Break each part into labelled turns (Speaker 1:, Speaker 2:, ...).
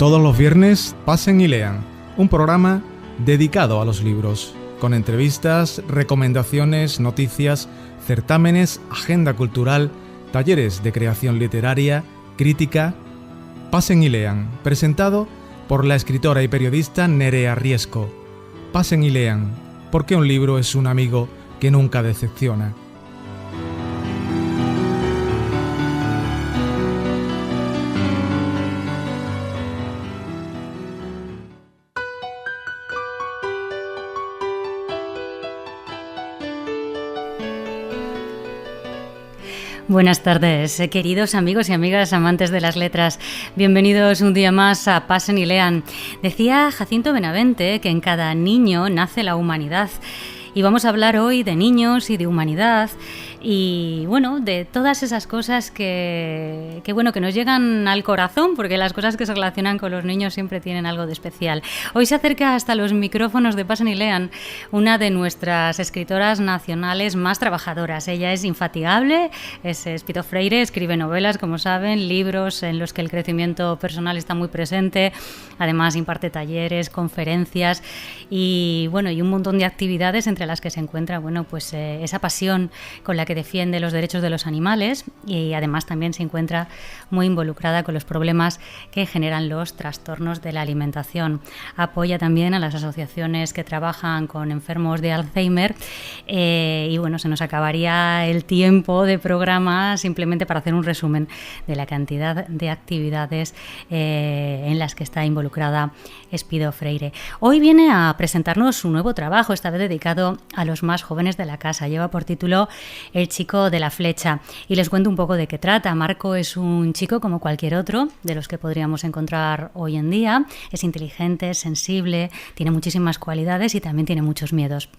Speaker 1: Todos los viernes, Pasen y Lean, un programa dedicado a los libros, con entrevistas, recomendaciones, noticias, certámenes, agenda cultural, talleres de creación literaria, crítica. Pasen y Lean, presentado por la escritora y periodista Nerea Riesco. Pasen y lean, porque un libro es un amigo que nunca decepciona.
Speaker 2: Buenas tardes, queridos amigos y amigas amantes de las letras. Bienvenidos un día más a Pasen y Lean. Decía Jacinto Benavente que en cada niño nace la humanidad. Y vamos a hablar hoy de niños y de humanidad y, bueno, de todas esas cosas que nos llegan al corazón, porque las cosas que se relacionan con los niños siempre tienen algo de especial. Hoy se acerca hasta los micrófonos de Pasen y Lean una de nuestras escritoras nacionales más trabajadoras. Ella es infatigable, es Espido Freire, escribe novelas, como saben, libros en los que el crecimiento personal está muy presente. Además, imparte talleres, conferencias y un montón de actividades entre las que se encuentra esa pasión con la que defiende los derechos de los animales, y además también se encuentra muy involucrada con los problemas que generan los trastornos de la alimentación. Apoya también a las asociaciones que trabajan con enfermos de Alzheimer se nos acabaría el tiempo de programa simplemente para hacer un resumen de la cantidad de actividades en las que está involucrada Espido Freire. Hoy viene a presentarnos su nuevo trabajo, esta vez dedicado a los más jóvenes de la casa. Lleva por título El chico de la flecha y les cuento un poco de qué trata. Marco es un chico como cualquier otro de los que podríamos encontrar hoy en día. Es inteligente, es sensible, tiene muchísimas cualidades y también tiene muchos miedos.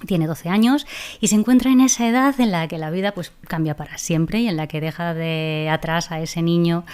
Speaker 2: Tiene 12 años y se encuentra en esa edad en la que la vida cambia para siempre y en la que deja de atrás a ese niño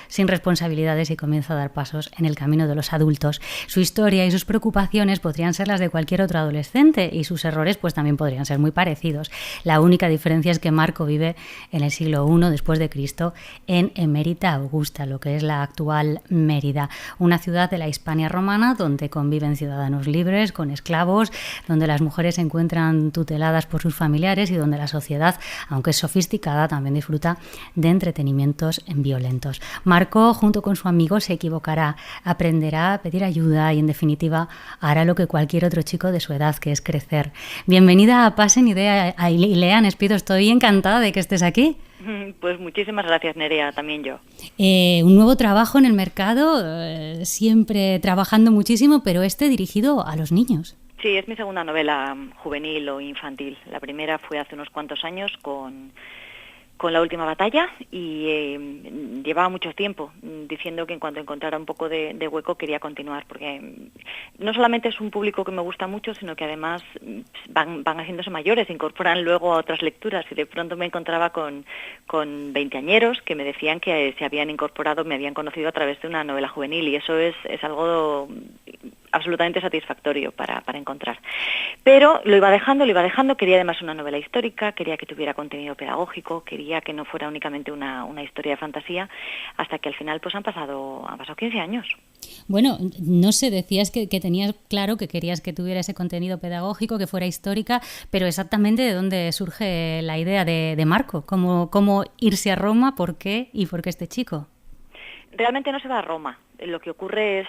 Speaker 2: sin responsabilidades y comienza a dar pasos en el camino de los adultos. Su historia y sus preocupaciones podrían ser las de cualquier otro adolescente y sus errores también podrían ser muy parecidos. La única diferencia es que Marco vive en el siglo I después de Cristo en Emérita Augusta, lo que es la actual Mérida, una ciudad de la Hispania romana donde conviven ciudadanos libres con esclavos, donde las mujeres se encuentran tuteladas por sus familiares y donde la sociedad, aunque es sofisticada, también disfruta de entretenimientos violentos. Marco, junto con su amigo, se equivocará, aprenderá a pedir ayuda y, en definitiva, hará lo que cualquier otro chico de su edad, que es crecer. Bienvenida a Pasen y Lean, Espido. Estoy encantada de que estés aquí.
Speaker 3: Pues muchísimas gracias, Nerea, también yo.
Speaker 2: Un nuevo trabajo en el mercado, siempre trabajando muchísimo, pero dirigido a los niños.
Speaker 3: Sí, es mi segunda novela juvenil o infantil. La primera fue hace unos cuantos años con La última batalla y llevaba mucho tiempo diciendo que en cuanto encontrara un poco de hueco quería continuar, porque no solamente es un público que me gusta mucho, sino que además van haciéndose mayores, se incorporan luego a otras lecturas y de pronto me encontraba con veinteañeros que me decían que se habían incorporado, me habían conocido a través de una novela juvenil y eso es algo absolutamente satisfactorio para encontrar. Pero lo iba dejando, quería además una novela histórica, quería que tuviera contenido pedagógico, quería que no fuera únicamente una historia de fantasía, hasta que al final han pasado 15 años.
Speaker 2: Bueno, no sé, decías que tenías claro que querías que tuviera ese contenido pedagógico, que fuera histórica, pero exactamente de dónde surge la idea de Marco, cómo irse a Roma, por qué este chico.
Speaker 3: Realmente no se va a Roma. Lo que ocurre es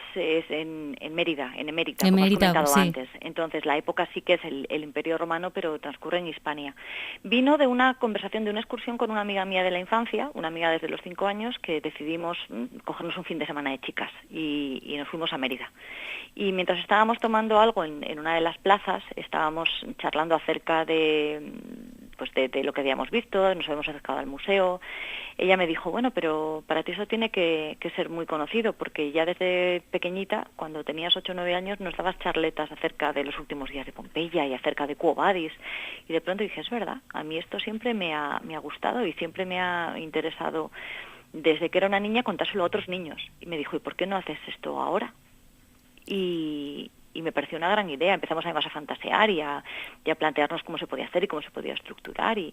Speaker 3: en Mérida, en Emérita, como has comentado
Speaker 2: sí.
Speaker 3: antes. Entonces, la época sí que es el Imperio Romano, pero transcurre en Hispania. Vino de una conversación, de una excursión con una amiga mía de la infancia, una amiga desde los 5 años, que decidimos cogernos un fin de semana de chicas y nos fuimos a Mérida. Y mientras estábamos tomando algo en una de las plazas, estábamos charlando acerca de lo que habíamos visto, nos habíamos acercado al museo. Ella me dijo, bueno, pero para ti eso tiene que ser muy conocido, porque ya desde pequeñita, cuando tenías 8 o 9 años, nos dabas charletas acerca de los últimos días de Pompeya y acerca de Quo Vadis. Y de pronto dije, es verdad, a mí esto siempre me ha gustado y siempre me ha interesado, desde que era una niña, contárselo a otros niños. Y me dijo, ¿y por qué no haces esto ahora? Y me pareció una gran idea. Empezamos además a fantasear y a plantearnos cómo se podía hacer y cómo se podía estructurar, y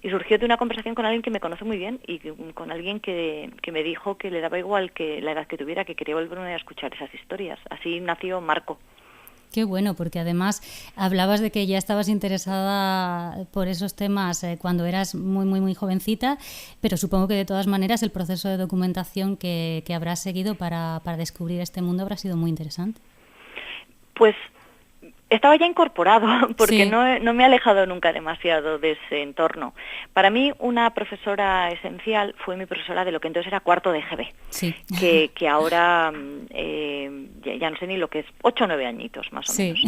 Speaker 3: surgió de una conversación con alguien que me conoce muy bien y con alguien que me dijo que le daba igual que la edad que tuviera, que quería volverme a escuchar esas historias. Así nació Marco.
Speaker 2: Qué bueno, porque además hablabas de que ya estabas interesada por esos temas cuando eras muy, muy, muy jovencita, pero supongo que de todas maneras el proceso de documentación que habrás seguido para descubrir este mundo habrá sido muy interesante.
Speaker 3: Pues estaba ya incorporado, porque
Speaker 2: sí.
Speaker 3: no me he alejado nunca demasiado de ese entorno. Para mí, una profesora esencial fue mi profesora de lo que entonces era cuarto de GB,
Speaker 2: sí.
Speaker 3: que ahora ya no sé ni lo que es, 8 o 9 añitos más o menos.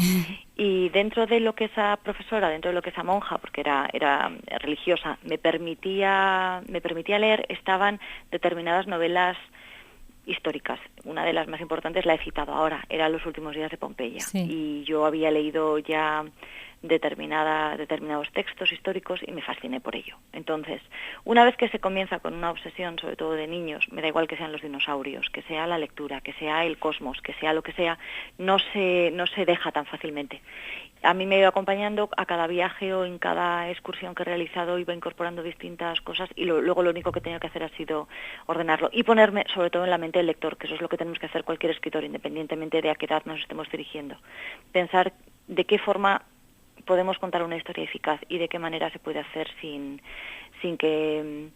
Speaker 3: Y dentro de lo que esa profesora, dentro de lo que esa monja, porque era religiosa, me permitía leer, estaban determinadas novelas históricas. Una de las más importantes la he citado ahora, era Los últimos días de Pompeya.
Speaker 2: Sí.
Speaker 3: Y yo había leído ya determinados textos históricos y me fasciné por ello. Entonces, una vez que se comienza con una obsesión, sobre todo de niños, me da igual que sean los dinosaurios, que sea la lectura, que sea el cosmos, que sea lo que sea, no se deja tan fácilmente. A mí me ha ido acompañando a cada viaje o en cada excursión que he realizado, iba incorporando distintas cosas y luego lo único que he tenido que hacer ha sido ordenarlo y ponerme sobre todo en la mente del lector, que eso es lo que tenemos que hacer cualquier escritor, independientemente de a qué edad nos estemos dirigiendo. Pensar de qué forma podemos contar una historia eficaz y de qué manera se puede hacer sin que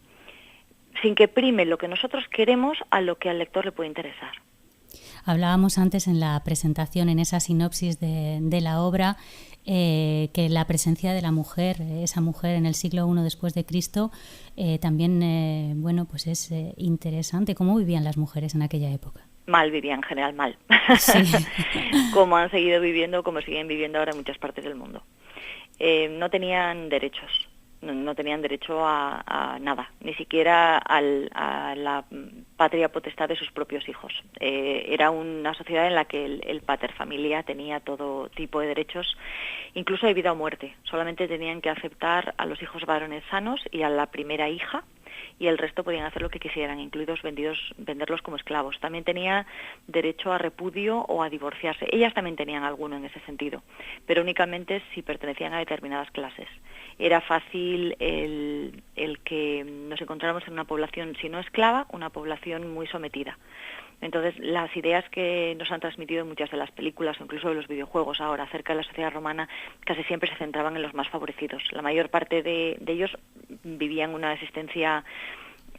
Speaker 3: prime lo que nosotros queremos a lo que al lector le puede interesar.
Speaker 2: Hablábamos antes en la presentación, en esa sinopsis de la obra, que la presencia de la mujer, esa mujer en el siglo I después de Cristo, también pues es interesante. ¿Cómo vivían las mujeres en aquella época?
Speaker 3: Mal vivían, en general mal.
Speaker 2: Sí.
Speaker 3: Como han seguido viviendo, como siguen viviendo ahora en muchas partes del mundo. No tenían derechos. No tenían derecho a nada, ni siquiera a la patria potestad de sus propios hijos. Era una sociedad en la que el pater familia tenía todo tipo de derechos, incluso de vida o muerte. Solamente tenían que aceptar a los hijos varones sanos y a la primera hija, y el resto podían hacer lo que quisieran, incluidos venderlos como esclavos. También tenía derecho a repudio o a divorciarse. Ellas también tenían alguno en ese sentido, pero únicamente si pertenecían a determinadas clases. Era fácil el que nos encontráramos en una población, si no esclava, una población muy sometida. Entonces, las ideas que nos han transmitido muchas de las películas o incluso de los videojuegos ahora acerca de la sociedad romana casi siempre se centraban en los más favorecidos. La mayor parte de ellos vivían una existencia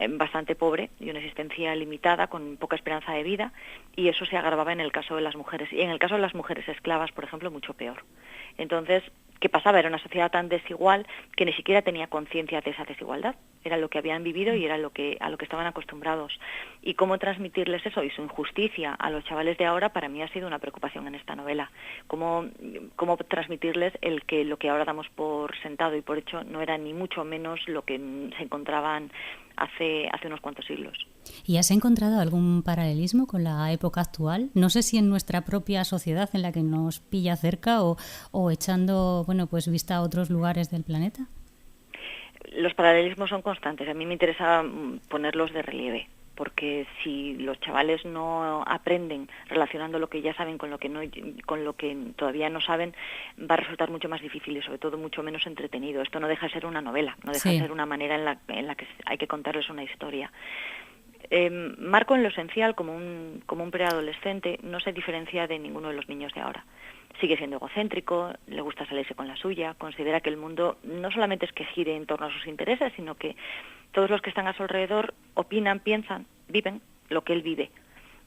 Speaker 3: bastante pobre y una existencia limitada, con poca esperanza de vida, y eso se agravaba en el caso de las mujeres. Y en el caso de las mujeres esclavas, por ejemplo, mucho peor. Entonces, ¿qué pasaba? Era una sociedad tan desigual que ni siquiera tenía conciencia de esa desigualdad. Era lo que habían vivido y era a lo que estaban acostumbrados. Y cómo transmitirles eso y su injusticia a los chavales de ahora, para mí ha sido una preocupación en esta novela. Cómo transmitirles que lo que ahora damos por sentado y por hecho no era ni mucho menos lo que se encontraban hace unos cuantos siglos.
Speaker 2: ¿Y has encontrado algún paralelismo con la época actual? No sé si en nuestra propia sociedad en la que nos pilla cerca o echando, pues vista a otros lugares del planeta.
Speaker 3: Los paralelismos son constantes. A mí me interesa ponerlos de relieve, porque si los chavales no aprenden relacionando lo que ya saben con lo que todavía no saben, va a resultar mucho más difícil y sobre todo mucho menos entretenido. Esto no deja de ser una novela, no deja de ser una manera en la que hay que contarles una historia. Marco, en lo esencial, como un preadolescente, no se diferencia de ninguno de los niños de ahora. Sigue siendo egocéntrico, le gusta salirse con la suya, considera que el mundo no solamente es que gire en torno a sus intereses, sino que todos los que están a su alrededor opinan, piensan, viven lo que él vive.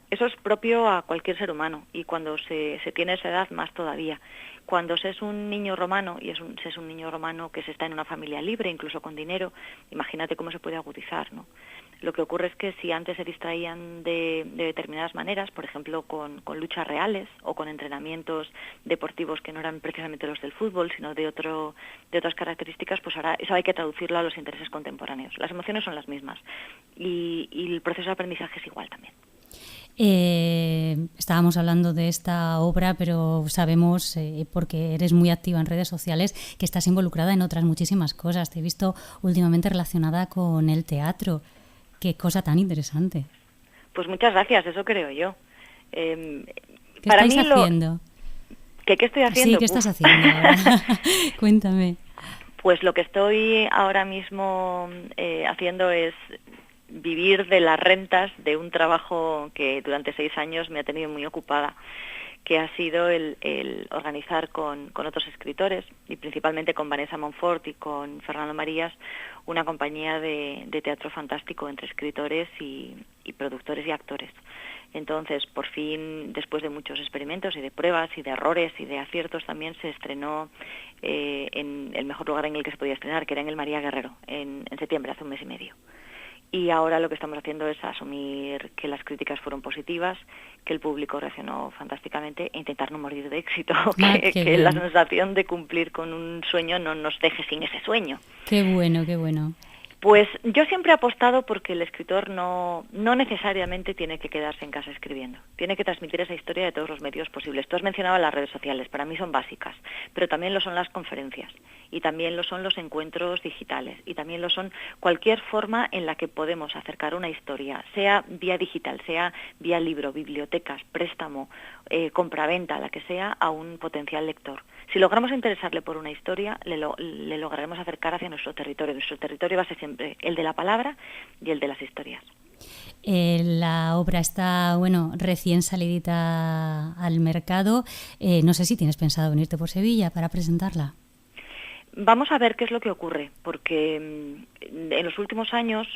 Speaker 3: Eso es propio a cualquier ser humano y cuando se tiene esa edad más todavía. Cuando se es un niño romano y se es un niño romano que se está en una familia libre, incluso con dinero, imagínate cómo se puede agudizar, ¿no? Lo que ocurre es que si antes se distraían de determinadas maneras, por ejemplo con luchas reales o con entrenamientos deportivos que no eran precisamente los del fútbol, sino de otras características, pues ahora eso hay que traducirlo a los intereses contemporáneos. Las emociones son las mismas y el proceso de aprendizaje es igual también.
Speaker 2: Estábamos hablando de esta obra, pero sabemos, porque eres muy activa en redes sociales, que estás involucrada en otras muchísimas cosas. Te he visto últimamente relacionada con el teatro. Qué cosa tan interesante.
Speaker 3: Pues muchas gracias, eso creo yo.
Speaker 2: ¿Qué estáis haciendo?
Speaker 3: ¿Qué estoy haciendo?
Speaker 2: Sí, ¿qué estás haciendo ahora? Cuéntame.
Speaker 3: Pues lo que estoy ahora mismo haciendo es vivir de las rentas de un trabajo que durante 6 años me ha tenido muy ocupada, que ha sido el organizar con otros escritores, y principalmente con Vanessa Monfort y con Fernando Marías, una compañía de teatro fantástico entre escritores y productores y actores. Entonces, por fin, después de muchos experimentos y de pruebas y de errores y de aciertos, también se estrenó en el mejor lugar en el que se podía estrenar, que era en el María Guerrero, en septiembre, hace un mes y medio. Y ahora lo que estamos haciendo es asumir que las críticas fueron positivas, que el público reaccionó fantásticamente e intentar no morir de éxito, que la sensación de cumplir con un sueño no nos deje sin ese sueño.
Speaker 2: Qué bueno, qué bueno.
Speaker 3: Pues yo siempre he apostado porque el escritor no necesariamente tiene que quedarse en casa escribiendo. Tiene que transmitir esa historia de todos los medios posibles. Tú has mencionado las redes sociales, para mí son básicas, pero también lo son las conferencias, y también lo son los encuentros digitales, y también lo son cualquier forma en la que podemos acercar una historia, sea vía digital, sea vía libro, bibliotecas, préstamo, compraventa, la que sea, a un potencial lector. Si logramos interesarle por una historia, le lograremos acercar hacia nuestro territorio. Nuestro territorio va a ser siempre el de la palabra y el de las historias.
Speaker 2: La obra está, recién salidita al mercado. No sé si tienes pensado venirte por Sevilla para presentarla.
Speaker 3: Vamos a ver qué es lo que ocurre, porque en los últimos años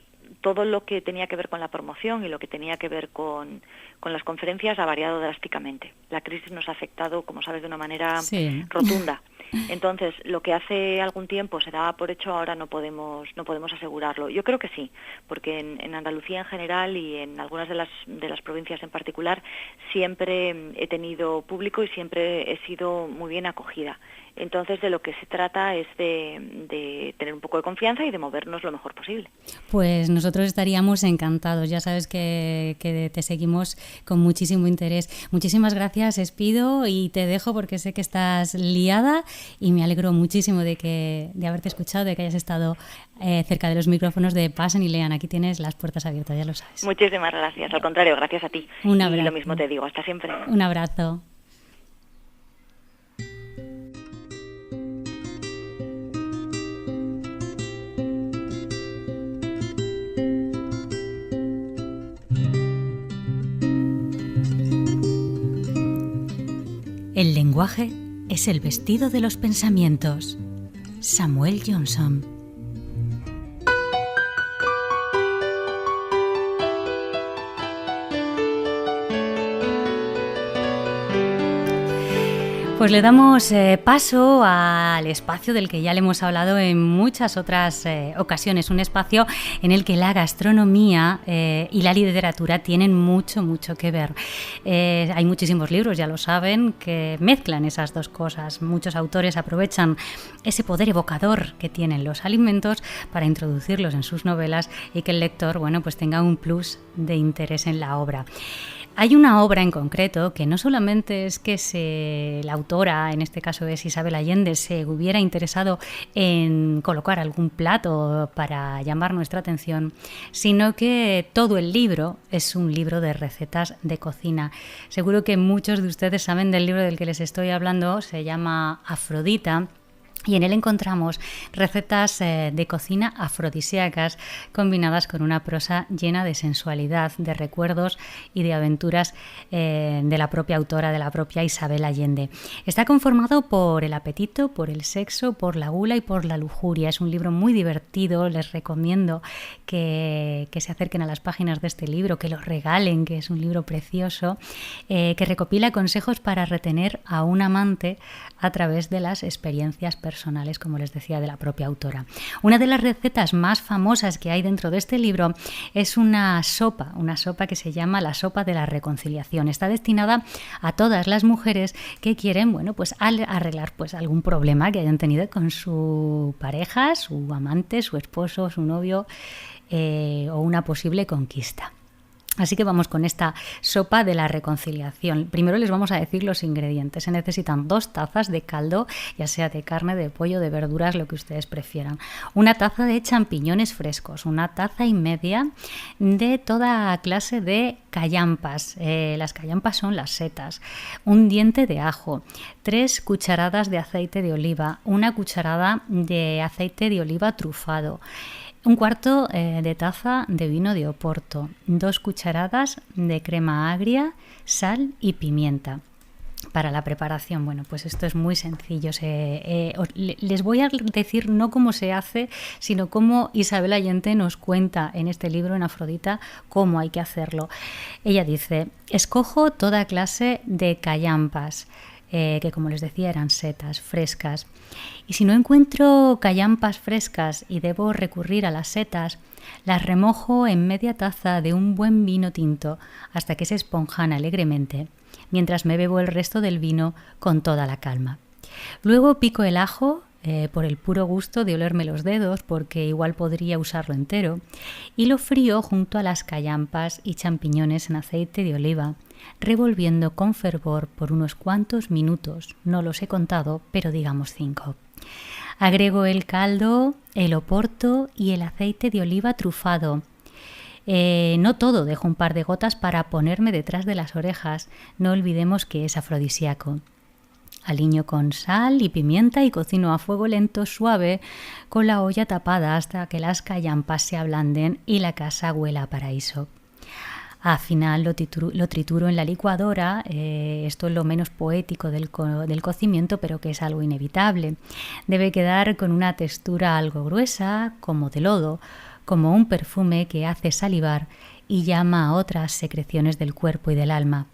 Speaker 3: todo lo que tenía que ver con la promoción y lo que tenía que ver con las conferencias ha variado drásticamente. La crisis nos ha afectado, como sabes, de una manera rotunda. Entonces, lo que hace algún tiempo se daba por hecho, ahora no podemos asegurarlo. Yo creo que sí, porque en Andalucía en general y en algunas de las provincias en particular siempre he tenido público y siempre he sido muy bien acogida. Entonces, de lo que se trata es de tener un poco de confianza y de movernos lo mejor posible.
Speaker 2: Pues nosotros estaríamos encantados. Ya sabes que te seguimos con muchísimo interés. Muchísimas gracias, Espido, y te dejo porque sé que estás liada y me alegro muchísimo de haberte escuchado, de que hayas estado cerca de los micrófonos de Pasen y Lean. Aquí tienes las puertas abiertas, ya lo sabes.
Speaker 3: Muchísimas gracias. Al contrario, gracias a ti.
Speaker 2: Un abrazo.
Speaker 3: Y lo mismo te digo. Hasta siempre.
Speaker 2: Un abrazo. El lenguaje es el vestido de los pensamientos. Samuel Johnson. Pues le damos paso al espacio del que ya le hemos hablado en muchas otras ocasiones, un espacio en el que la gastronomía y la literatura tienen mucho que ver. Hay muchísimos libros, ya lo saben, que mezclan esas dos cosas. Muchos autores aprovechan ese poder evocador que tienen los alimentos para introducirlos en sus novelas y que el lector, pues tenga un plus de interés en la obra. Hay una obra en concreto que no solamente es que la autora, en este caso es Isabel Allende, se hubiera interesado en colocar algún plato para llamar nuestra atención, sino que todo el libro es un libro de recetas de cocina. Seguro que muchos de ustedes saben del libro del que les estoy hablando, se llama Afrodita. Y en él encontramos recetas de cocina afrodisíacas combinadas con una prosa llena de sensualidad, de recuerdos y de aventuras de la propia autora, de la propia Isabel Allende. Está conformado por el apetito, por el sexo, por la gula y por la lujuria. Es un libro muy divertido, les recomiendo que se acerquen a las páginas de este libro, que lo regalen, que es un libro precioso, que recopila consejos para retener a un amante a través de las experiencias personales, como les decía, de la propia autora. Una de las recetas más famosas que hay dentro de este libro es una sopa que se llama la sopa de la reconciliación. Está destinada a todas las mujeres que quieren, arreglar algún problema que hayan tenido con su pareja, su amante, su esposo, su novio o una posible conquista. Así que vamos con esta sopa de la reconciliación. Primero les vamos a decir los ingredientes. Se necesitan 2 tazas de caldo, ya sea de carne, de pollo, de verduras, lo que ustedes prefieran. 1 taza de champiñones frescos, 1 taza y media de toda clase de callampas. Las callampas son las setas. 1 diente de ajo, 3 cucharadas de aceite de oliva, 1 cucharada de aceite de oliva trufado, 1/4 de taza de vino de Oporto, 2 cucharadas de crema agria, sal y pimienta. Para la preparación, bueno, pues esto es muy sencillo. Les voy a decir no cómo se hace, sino cómo Isabel Allende nos cuenta en este libro, en Afrodita, cómo hay que hacerlo. Ella dice: escojo toda clase de callampas, que como les decía eran setas frescas. Y si no encuentro callampas frescas y debo recurrir a las setas, las remojo en media taza de un buen vino tinto hasta que se esponjan alegremente, mientras me bebo el resto del vino con toda la calma. Luego pico el ajo, por el puro gusto de olerme los dedos, porque igual podría usarlo entero, y lo frío junto a las callampas y champiñones en aceite de oliva, revolviendo con fervor por unos cuantos minutos. No los he contado, pero digamos 5. Agrego el caldo, el oporto y el aceite de oliva trufado. No todo, dejo un par de gotas para ponerme detrás de las orejas. No olvidemos que es afrodisíaco. Aliño con sal y pimienta y cocino a fuego lento suave con la olla tapada hasta que las callampas se ablanden y la casa huela a paraíso. Al final lo trituro en la licuadora. Esto es lo menos poético del cocimiento, pero que es algo inevitable. Debe quedar con una textura algo gruesa, como de lodo, como un perfume que hace salivar y llama a otras secreciones del cuerpo y del alma.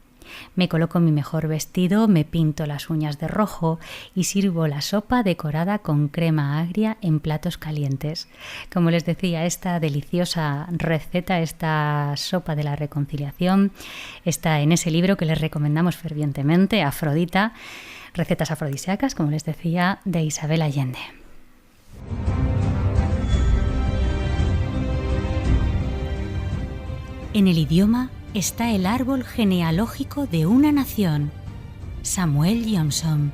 Speaker 2: Me coloco mi mejor vestido, me pinto las uñas de rojo y sirvo la sopa decorada con crema agria en platos calientes. Como les decía, esta deliciosa receta, esta sopa de la reconciliación, está en ese libro que les recomendamos fervientemente, Afrodita, recetas afrodisíacas, como les decía, de Isabel Allende. En el idioma está el árbol genealógico de una nación. Samuel Johnson.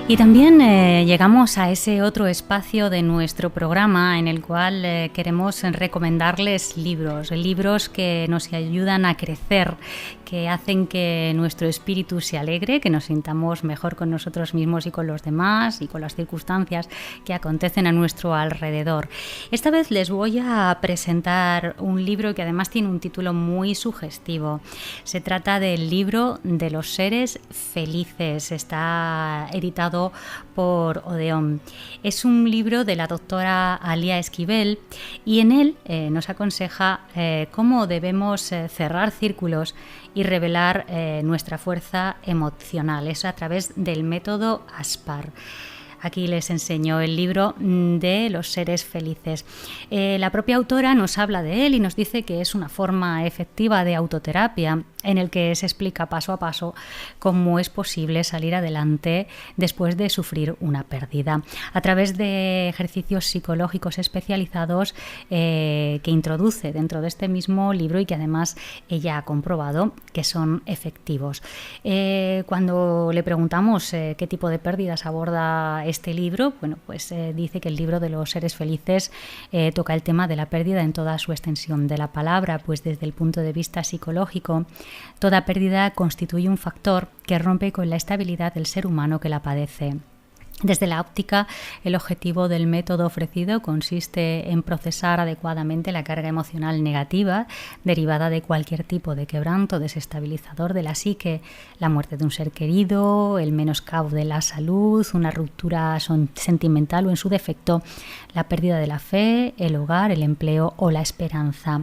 Speaker 2: Y también llegamos a ese otro espacio de nuestro programa en el cual queremos recomendarles libros que nos ayudan a crecer, que hacen que nuestro espíritu se alegre, que nos sintamos mejor con nosotros mismos y con los demás y con las circunstancias que acontecen a nuestro alrededor. Esta vez les voy a presentar un libro que además tiene un título muy sugestivo. Se trata del libro de los seres felices. Está editado por Odeón. Es un libro de la doctora Alia Esquivel y en él nos aconseja cómo debemos cerrar círculos y revelar nuestra fuerza emocional. Es a través del método ASPAR. Aquí les enseño el libro de los seres felices. La propia autora nos habla de él y nos dice que es una forma efectiva de autoterapia en el que se explica paso a paso cómo es posible salir adelante después de sufrir una pérdida, a través de ejercicios psicológicos especializados que introduce dentro de este mismo libro y que además ella ha comprobado que son efectivos. Cuando le preguntamos qué tipo de pérdidas aborda este libro, bueno, pues dice que el libro de los seres felices toca el tema de la pérdida en toda su extensión de la palabra, pues desde el punto de vista psicológico, toda pérdida constituye un factor que rompe con la estabilidad del ser humano que la padece. Desde la óptica, el objetivo del método ofrecido consiste en procesar adecuadamente la carga emocional negativa derivada de cualquier tipo de quebranto desestabilizador de la psique, la muerte de un ser querido, el menoscabo de la salud, una ruptura sentimental o, en su defecto, la pérdida de la fe, el hogar, el empleo o la esperanza.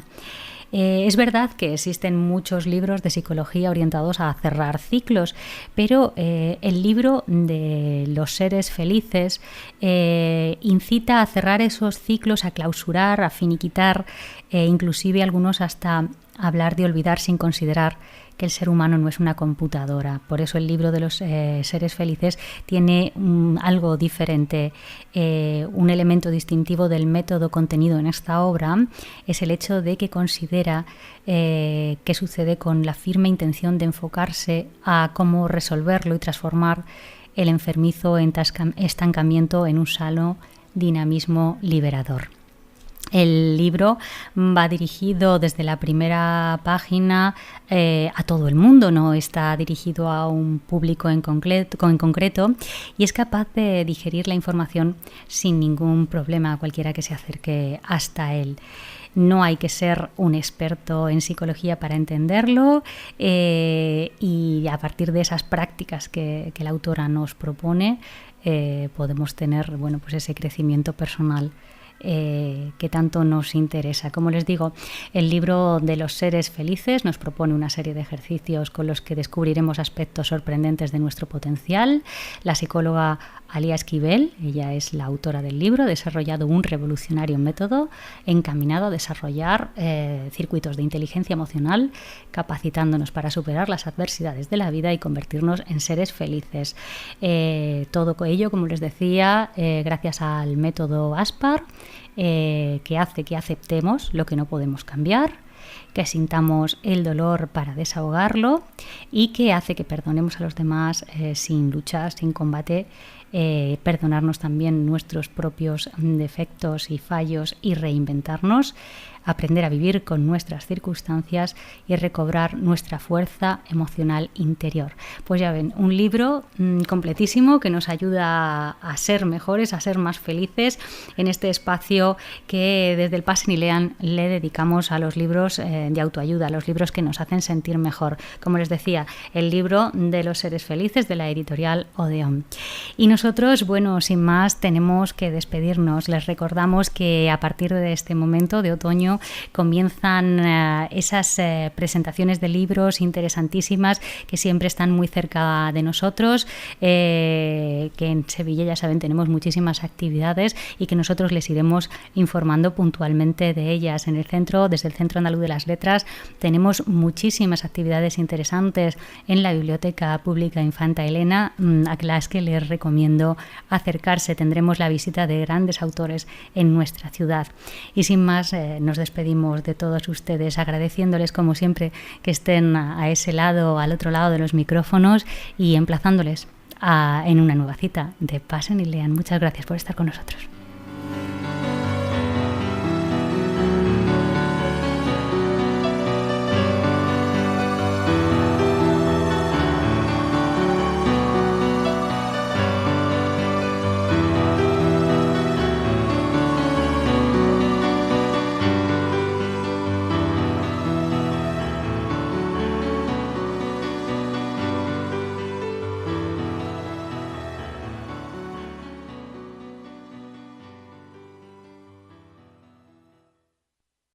Speaker 2: Es verdad que existen muchos libros de psicología orientados a cerrar ciclos, pero el libro de los seres felices incita a cerrar esos ciclos, a clausurar, a finiquitar, inclusive algunos hasta hablar de olvidar sin considerar que el ser humano no es una computadora. Por eso el libro de los seres felices tiene algo diferente. Un elemento distintivo del método contenido en esta obra es el hecho de que considera qué sucede con la firme intención de enfocarse a cómo resolverlo y transformar el enfermizo estancamiento en un sano dinamismo liberador. El libro va dirigido desde la primera página a todo el mundo, no está dirigido a un público en concreto y es capaz de digerir la información sin ningún problema a cualquiera que se acerque hasta él. No hay que ser un experto en psicología para entenderlo y a partir de esas prácticas que la autora nos propone podemos tener pues ese crecimiento personal que tanto nos interesa. Como les digo, el libro de los seres felices nos propone una serie de ejercicios con los que descubriremos aspectos sorprendentes de nuestro potencial. La psicóloga Alia Esquivel, ella es la autora del libro, ha desarrollado un revolucionario método encaminado a desarrollar circuitos de inteligencia emocional, capacitándonos para superar las adversidades de la vida y convertirnos en seres felices. Todo ello, como les decía, gracias al método ASPAR, que hace que aceptemos lo que no podemos cambiar, que sintamos el dolor para desahogarlo y que hace que perdonemos a los demás sin luchar, sin combate, perdonarnos también nuestros propios defectos y fallos y reinventarnos, aprender a vivir con nuestras circunstancias y recobrar nuestra fuerza emocional interior. Pues ya ven, un libro completísimo que nos ayuda a ser mejores, a ser más felices en este espacio que desde el Pasen y Lean le dedicamos a los libros de autoayuda, a los libros que nos hacen sentir mejor. Como les decía, el libro de los seres felices de la editorial Odeón. Y nosotros, sin más, tenemos que despedirnos. Les recordamos que a partir de este momento de otoño comienzan esas presentaciones de libros interesantísimas que siempre están muy cerca de nosotros, que en Sevilla, ya saben, tenemos muchísimas actividades y que nosotros les iremos informando puntualmente de ellas. En el centro, desde el Centro Andaluz de las Letras, tenemos muchísimas actividades interesantes en la Biblioteca Pública Infanta Elena, a las que les recomiendo acercarse. Tendremos la visita de grandes autores en nuestra ciudad. Y sin más, nos despedimos de todos ustedes, agradeciéndoles como siempre que estén a ese lado, al otro lado de los micrófonos y emplazándoles en una nueva cita de Pasen y Lean. Muchas gracias por estar con nosotros.